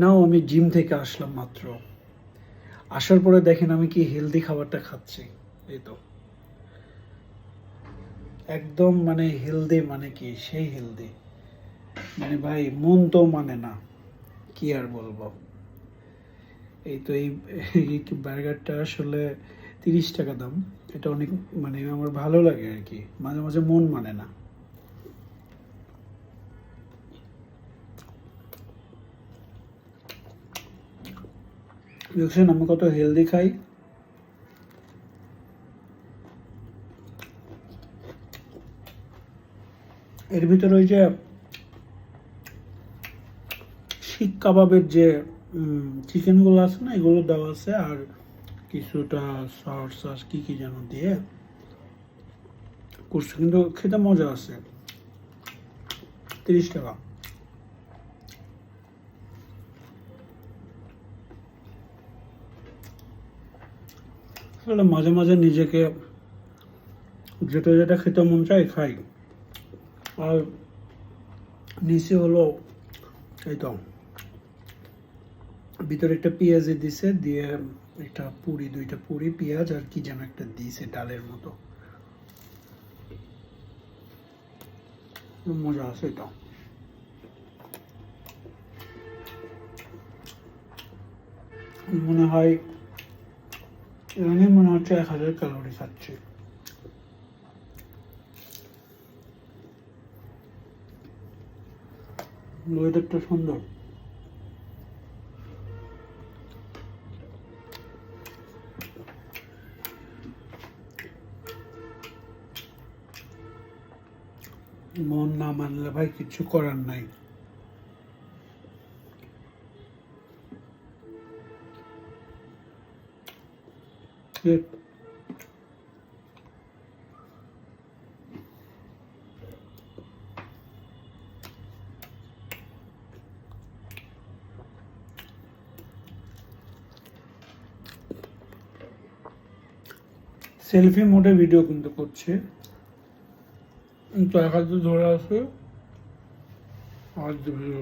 নাও আমি জিম থেকে আসলাম মাত্র। আসার পরে দেখেন আমি কি হেলদি খাবারটা খাচ্ছি। এই তো একদম মানে হেলদি, মানে কি সেই হেলদি, মানে ভাই মন তো মানে না, কি আর বলবো। এই তো এই বার্গারটা আসলে 30 টাকা দাম। এটা অনেক মানে আমার ভালো লাগে আর কি, মাঝে মাঝে মন মানে না। দেখছেন আমি কত হেলদি খাই। এর ভিতরে ওই যে শিক কাবাবের যে চিকেনগুলো আছে না, এগুলো দেওয়া আছে, আর কিছুটা সস কি কি যেন দিয়ে করছে, কিন্তু খেতে মজা আছে। 30 টাকা। আসলে মাঝে মাঝে নিজেকে যেটা যেটা খেতে মন চায় খাই। আর নিচে হলো এই তো ভিতরে একটা পেঁয়াজি দিছে, দিয়ে একটা পুরি, দুইটা পুরি, পেঁয়াজ আর কি যেন একটা দিছে ডালের মতো, মজা আছে এটা। মনে হয় এমনি মনে হচ্ছে 1000 ক্যালোরি খাচ্ছি। ওয়েদারটা সুন্দর। মন না মানলে ভাই কিছু করার নাই। সেলফি মোডে ভিডিও কিন্তু করছে, তো এক হাতে ধরে আছে আর ভিডিও